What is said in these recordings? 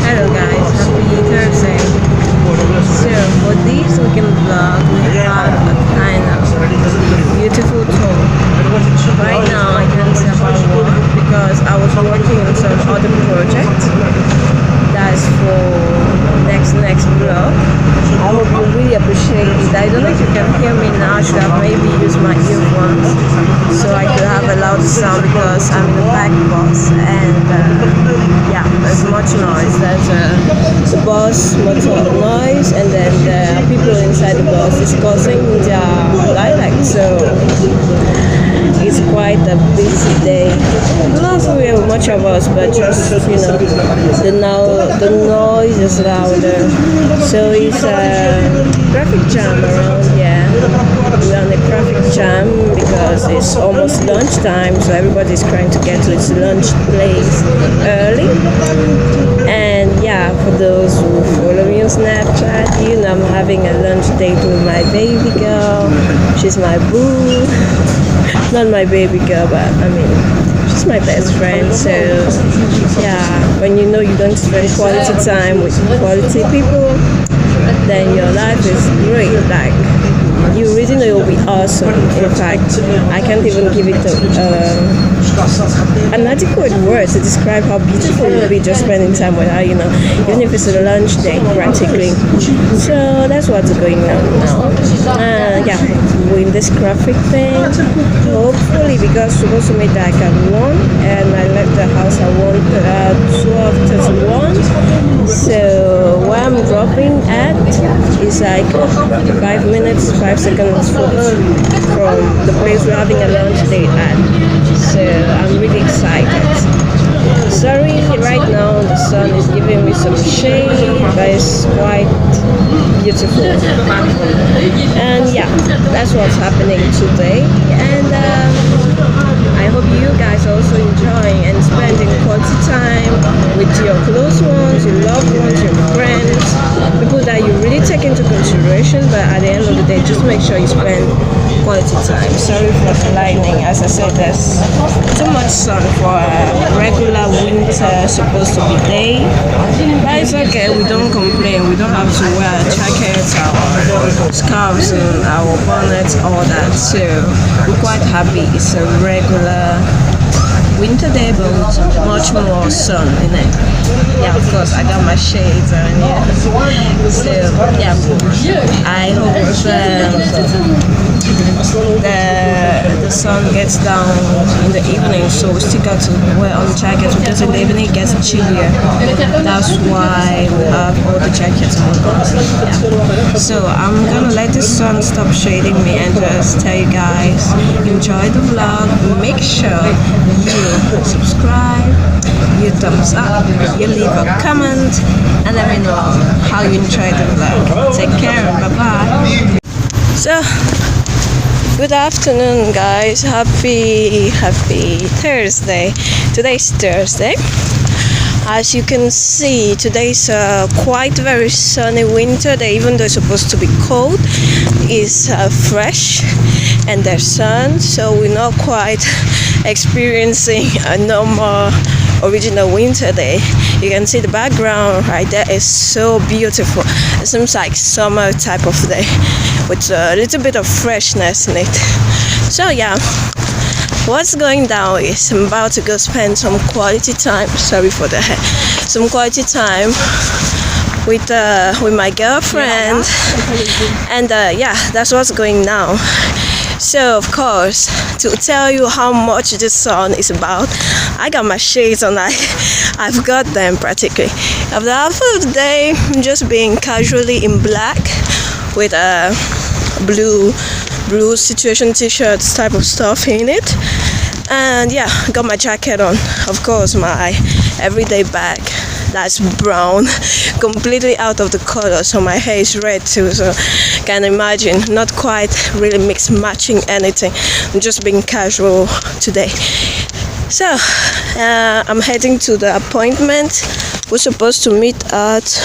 Hello guys, happy Thursday. So for this weekend vlog, we have a kind of beautiful tour. Right now I can't say about what because I was working on some other project. That's for next vlog. I hope you really appreciate it. I don't know if you can hear me now. I should have maybe used my earphones so I could have a louder sound because I'm in a back bus and yeah, there's much noise. There's the bus motor noise and then there are people inside the bus discussing their dialect. So it's quite a busy day. Not really much of us, but just the noise is louder. So it's a traffic jam around here. We're on a traffic jam because it's almost lunchtime, so everybody's trying to get to its lunch place early. And yeah, for those who follow me on Snapchat, I'm having a lunch date with my baby girl. She's my boo. Not my baby girl, but I mean, she's my best friend. So yeah, when you know you don't spend quality time with quality people, then your life is great. Like, you really know it will be awesome. In fact, I can't even give it an adequate word to describe how beautiful it will be just spending time with her, even if it's a lunch date practically. So that's what's going on now. Yeah, we're in this graphic thing. Hopefully, because we're supposed to meet like at 1 and I left the house at 12:31. So where I'm dropping at is like 5 minutes, 5 seconds foot from the place we're having a lunch date at. So I'm really excited. Sorry, right now the sun is giving me some shade, but it's quite beautiful. And yeah, that's what's happening today. And I hope you guys are also enjoying and spending quality time with your close ones, your loved ones, your friends, people that you really take into consideration. But at the end of the day, just make sure you spend quality time. Sorry for the lightning. As I said, there's too much sun for a regular winter supposed to be day. But it's okay, we don't complain. We don't have to wear jackets, our scarves and our bonnets, all that. So we're quite happy. It's a regular winter day, but with much more sun in it. Yeah, of course, I got my shades on. Yeah. So yeah, I hope the sun gets down in the evening, so we still got to wear on jackets because in the evening it gets chillier. That's why we have all the jackets on. Yeah. So I'm gonna let the sun stop shading me and just tell you guys, enjoy the vlog. Make sure you subscribe, you thumbs up, you leave a comment, and let me know how you enjoy the vlog. Take care, bye bye. So good afternoon guys, happy Thursday. Today's Thursday. As you can see, today's quite very sunny winter day. Even though it's supposed to be cold, it's fresh and there's sun, so we're not quite experiencing a normal original winter day. You can see the background right there is so beautiful. It seems like summer type of day with a little bit of freshness in it. So yeah, what's going down is I'm about to go spend some quality time. Sorry for the hair. Some quality time with my girlfriend, and yeah, that's what's going now. So of course, to tell you how much this sun is about, I got my shades on. I've got them practically. After half of the day, I'm just being casually in black with a blue situation t-shirts type of stuff in it. And yeah, got my jacket on. Of course, my everyday bag that's brown, completely out of the color, so my hair is red too, so can imagine, not quite really matching anything. I'm just being casual today. So I'm heading to the appointment. We're supposed to meet at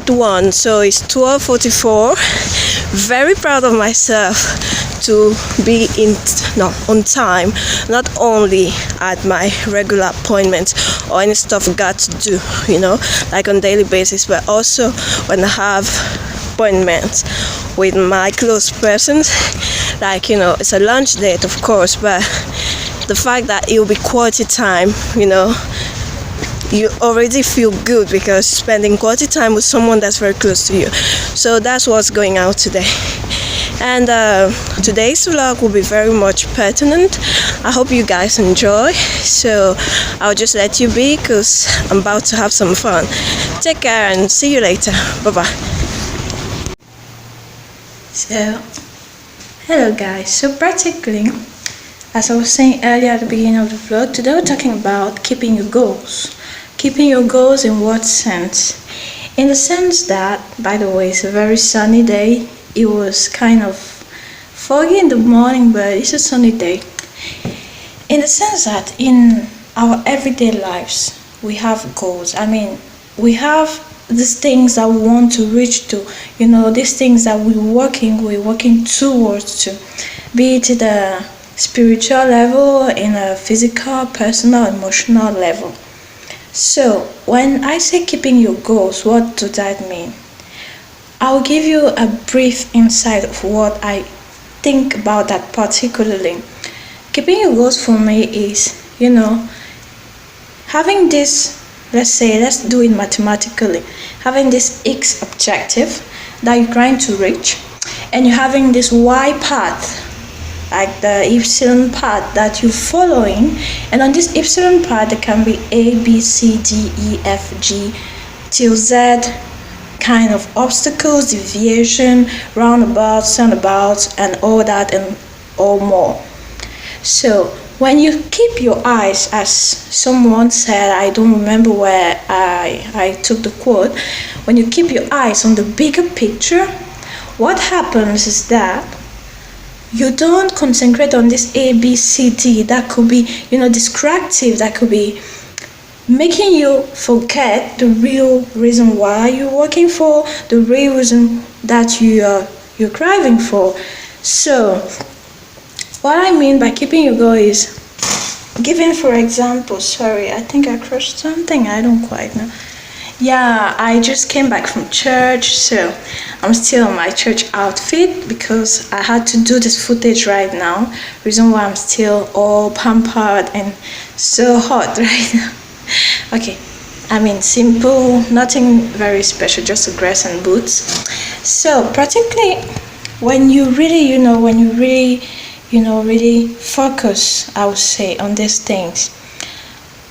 1, so it's 12:44. Very proud of myself to be on time, not only at my regular appointments or any stuff I got to do, like on daily basis, but also when I have appointments with my close persons, like it's a lunch date, of course, but the fact that it will be quality time, you already feel good because spending quality time with someone that's very close to you. So that's what's going out today. And today's vlog will be very much pertinent. I hope you guys enjoy. So I'll just let you be because I'm about to have some fun. Take care and see you later. Bye-bye. So, hello guys. So practically, as I was saying earlier at the beginning of the vlog, today we're talking about keeping your goals. Keeping your goals in what sense? In the sense that, by the way, it's a very sunny day. It was kind of foggy in the morning, but it's a sunny day. In the sense that in our everyday lives, we have goals. I mean, we have these things that we want to reach to, these things that we're working towards to, be it at a spiritual level, in a physical, personal, emotional level. So when I say keeping your goals, what does that mean? I'll give you a brief insight of what I think about that particularly. Keeping your goals for me is, having this, let's do it mathematically, having this X objective that you're trying to reach, and you're having this Y path, like the epsilon path that you're following, and on this epsilon path there can be A, B, C, D, E, F, G till Z kind of obstacles, deviation, roundabouts, turnabouts, and all that and all more. So when you keep your eyes, as someone said, I don't remember where I took the quote, when you keep your eyes on the bigger picture, what happens is that you don't concentrate on this A, B, C, D that could be, distractive, that could be making you forget the real reason why you're working for, the real reason that you're driving for. So what I mean by keeping your goal is giving, for example, sorry, I think I crushed something, I don't quite know. Yeah, I just came back from church, so I'm still in my church outfit because I had to do this footage right now. Reason why I'm still all pampered and so hot right now. Okay, I mean simple, nothing very special, just a dress and boots. So practically, when you really, really focus, I would say, on these things,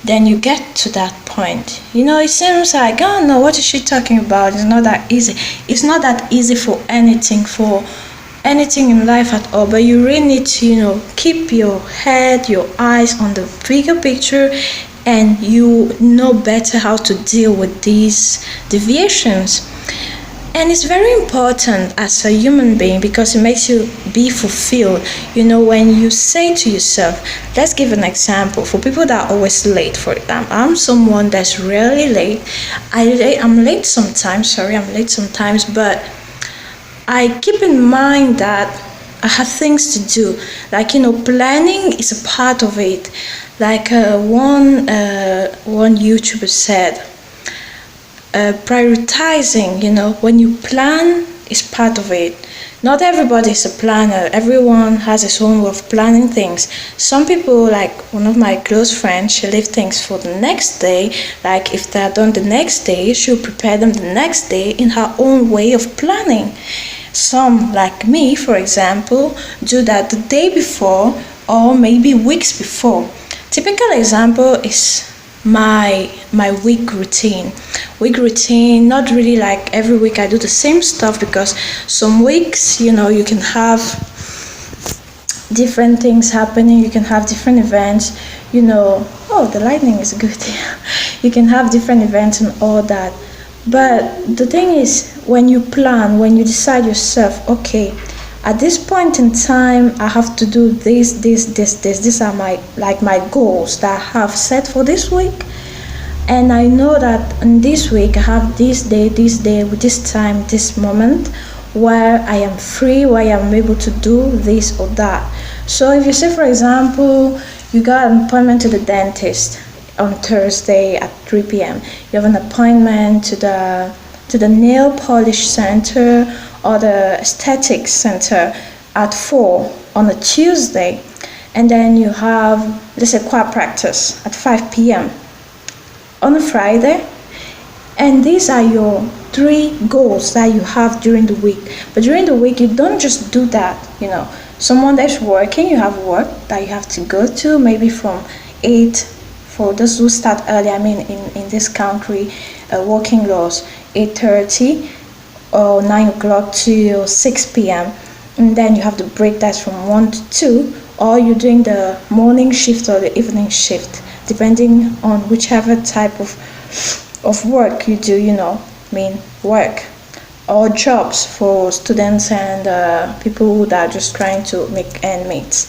then you get to that point. It seems like, oh no, what is she talking about? It's not that easy. It's not that easy for anything in life at all. But you really need to, keep your head, your eyes on the bigger picture, and you know better how to deal with these deviations. And it's very important as a human being because it makes you be fulfilled. When you say to yourself, let's give an example for people that are always late. For example, I'm someone that's rarely late. I'm late sometimes, but I keep in mind that I have things to do. Like, planning is a part of it. Like one YouTuber said, prioritizing, when you plan is part of it. Not everybody is a planner. Everyone has his own way of planning things. Some people, like one of my close friends, she leave things for the next day. Like if they're done the next day, she'll prepare them the next day in her own way of planning. Some, like me, for example, do that the day before or maybe weeks before. Typical example is my week routine. Not really like every week I do the same stuff, because some weeks, you can have different things happening, you can have different events, oh, the lightning is good. You can have different events and all that. But the thing is, when you plan, when you decide yourself, okay, at this point in time I have to do this. These are my goals that I have set for this week, and I know that in this week I have this day with this time, this moment. where I am free, where I am able to do this or that. So if you say, for example, you got an appointment to the dentist on Thursday at 3 p.m. You have an appointment to the nail polish center or the aesthetics center at 4 on a Tuesday, and then you have, let's say, choir practice at 5 p.m. on a Friday, and these are your 3 goals that you have during the week. But during the week, you don't just do that, Someone that's working, you have work that you have to go to, maybe from 8, for those who start early, in this country, working laws, 8:30 or 9 o'clock to 6 p.m. And then you have to break that from 1 to 2, or you're doing the morning shift or the evening shift, depending on whichever type of work you do, work or jobs for students and people that are just trying to make ends meet.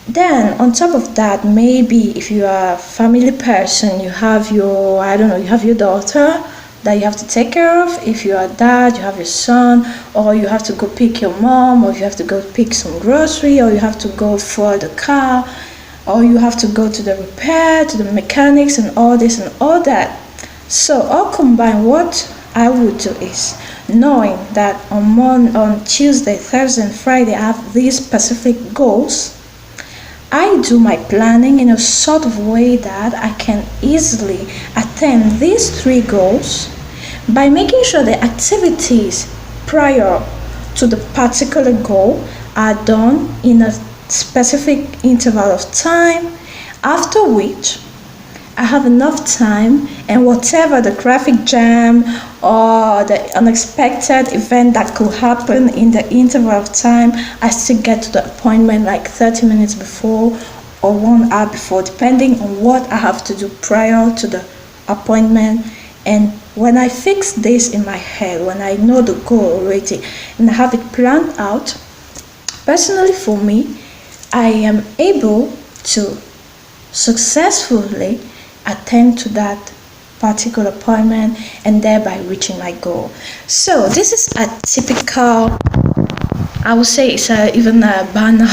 Then on top of that, maybe if you are a family person, you have your daughter that you have to take care of. If you are dad, you have your son, or you have to go pick your mom, or you have to go pick some grocery, or you have to go for the car, or you have to go to the repair, to the mechanics, and all this and all that. So all combined, what I would do is, knowing that on Tuesday, Thursday, and Friday I have these specific goals, I do my planning in a sort of way that I can easily attain these 3 goals by making sure the activities prior to the particular goal are done in a specific interval of time, after which I have enough time, and whatever the traffic jam or the unexpected event that could happen in the interval of time, I still get to the appointment like 30 minutes before or 1 hour before, depending on what I have to do prior to the appointment. And when I fix this in my head, when I know the goal already and I have it planned out, personally for me, I am able to successfully attend to that particular appointment and thereby reaching my goal. So this is a typical, I would say it's even a banner,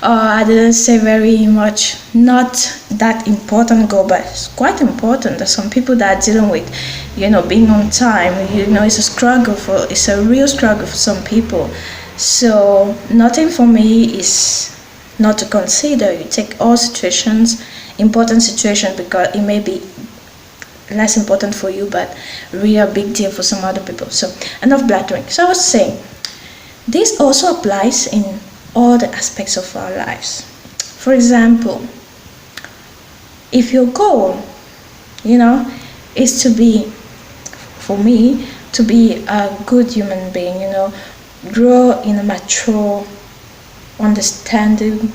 I didn't say very much, not that important goal, but it's quite important. There's some people that are dealing with, being on time, it's a real struggle for some people. So nothing for me is not to consider. You take all situations, important situations, because it may be less important for you, but really a big deal for some other people. So enough blathering. So I was saying, this also applies in all the aspects of our lives. For example, if your goal, is to be, for me, to be a good human being, grow in a mature, understanding,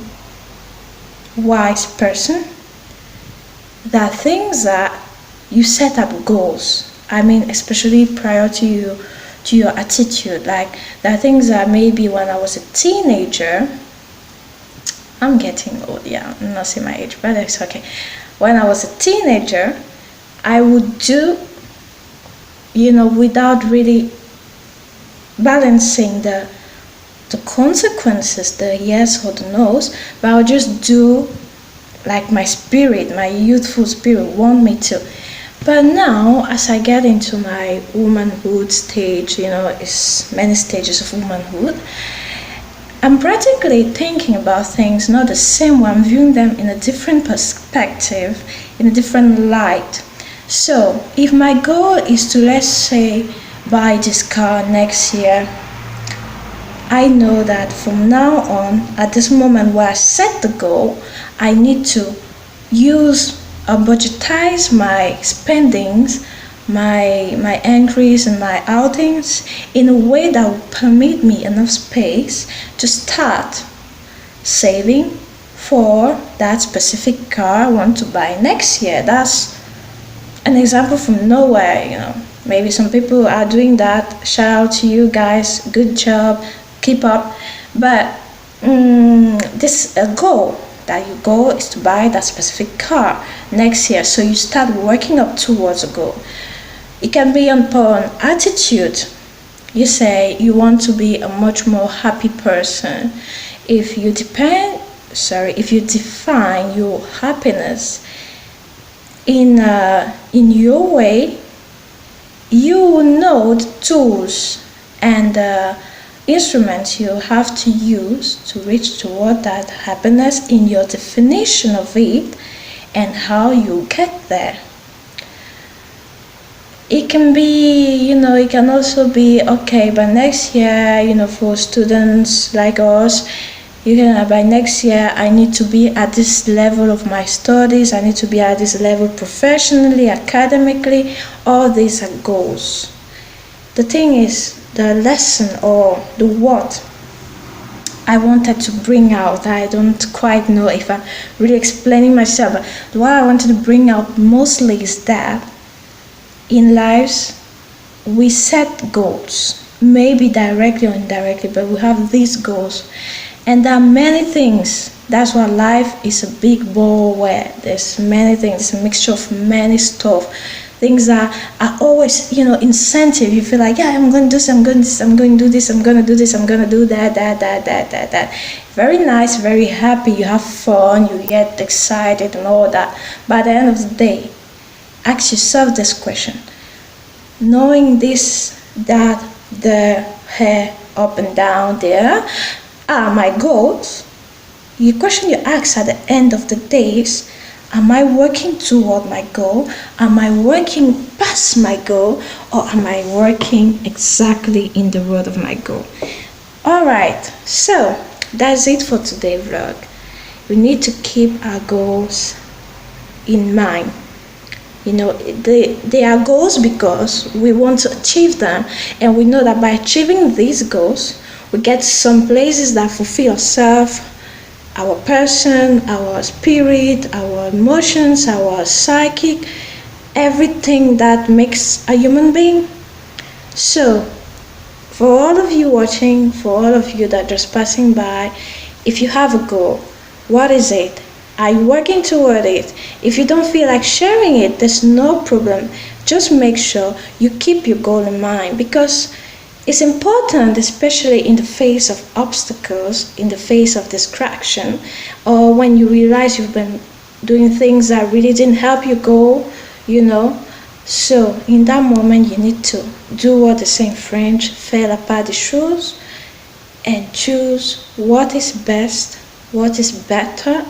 wise person, there are things that you set up goals. Especially prior to your attitude. Like, there are things that maybe when I was a teenager, I'm getting old, I'm not saying my age, but it's okay. When I was a teenager, I would do, without really balancing the consequences, the yes or the no's, but I would just do like my youthful spirit want me to. But now, as I get into my womanhood stage, it's many stages of womanhood, I'm practically thinking about things not the same way. I'm viewing them in a different perspective, in a different light. So, if my goal is to, let's say, buy this car next year, I know that from now on, at this moment where I set the goal, I need to budgetize my spendings, my entries and my outings in a way that will permit me enough space to start saving for that specific car I want to buy next year. That's an example from nowhere, Maybe some people are doing that. Shout out to you guys. Good job. Keep up. But this goal that your goal is to buy that specific car next year. So you start working up towards a goal. It can be upon attitude. you say you want to be a much more happy person. If you define your happiness in your way, you will know the tools and instruments you have to use to reach toward that happiness in your definition of it and how you get there. It can be, it can also be, okay, by next year, for students like us, by next year I need to be at this level of my studies, I need to be at this level professionally, academically. All these are goals. The thing is, the lesson or the what I wanted to bring out, I don't quite know if I'm really explaining myself, but what I wanted to bring out mostly is that in lives we set goals, maybe directly or indirectly, but we have these goals, and there are many things. That's why life is a big ball where there's many things, it's a mixture of many stuff. Things are always, incentive. You feel like, yeah, I'm going to do this, I'm going to do this, I'm going to do this, I'm going to do this, I'm going to do that. Very nice, very happy, you have fun, you get excited and all that. But at the end of the day, ask yourself this question. Knowing this, that, the hair up and down there are my goals. The question you ask at the end of the day is, am I working toward my goal? Am I working past my goal? Or am I working exactly in the road of my goal? Alright, so that's it for today's vlog. We need to keep our goals in mind. They are goals because we want to achieve them, and we know that by achieving these goals, we get some places that fulfill ourselves, our person, our spirit, our emotions, our psychic, everything that makes a human being. So, for all of you watching, for all of you that are just passing by, if you have a goal, what is it? Are you working toward it? If you don't feel like sharing it, there's no problem. Just make sure you keep your goal in mind, because it's important, especially in the face of obstacles, in the face of distraction, or when you realize you've been doing things that really didn't help your goal, So in that moment, you need to do what they say in French, faire la part des choses, and choose what is best, what is better,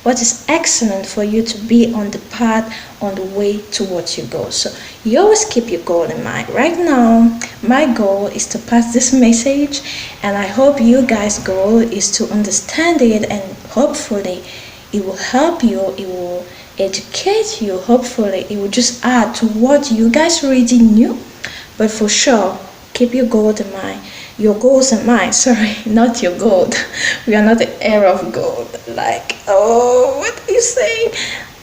what is excellent for you to be on the path, on the way towards your goal. So you always keep your goal in mind. Right now, my goal is to pass this message, and I hope you guys' goal is to understand it, and hopefully it will help you, it will educate you, hopefully it will just add to what you guys already knew. But for sure, keep your goal in mind. Your goals in mind, sorry, not your gold. We are not the era of gold. Like, oh, what are you saying?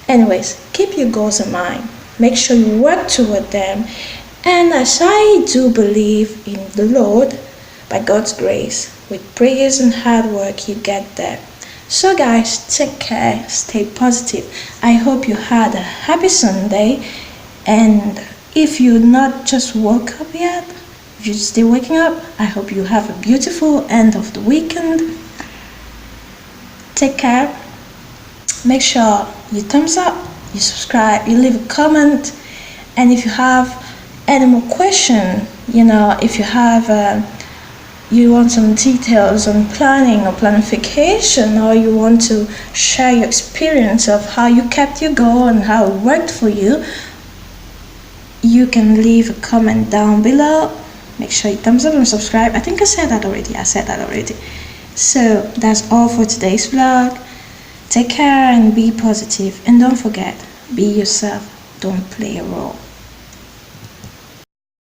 Anyways, keep your goals in mind. Make sure you work toward them. And as I do believe in the Lord, by God's grace, with prayers and hard work, you get there. So guys, take care, stay positive. I hope you had a happy Sunday. And if you not just woke up yet, if you're still waking up, I hope you have a beautiful end of the weekend. Take care. Make sure you thumbs up, you subscribe, you leave a comment. And if you have any more question, if you have you want some details on planning or planification, or you want to share your experience of how you kept your goal and how it worked for you, you can leave a comment down below. Make sure you thumbs up and subscribe. I think I said that already. So that's all for today's vlog. Take care and be positive. And don't forget, be yourself. Don't play a role.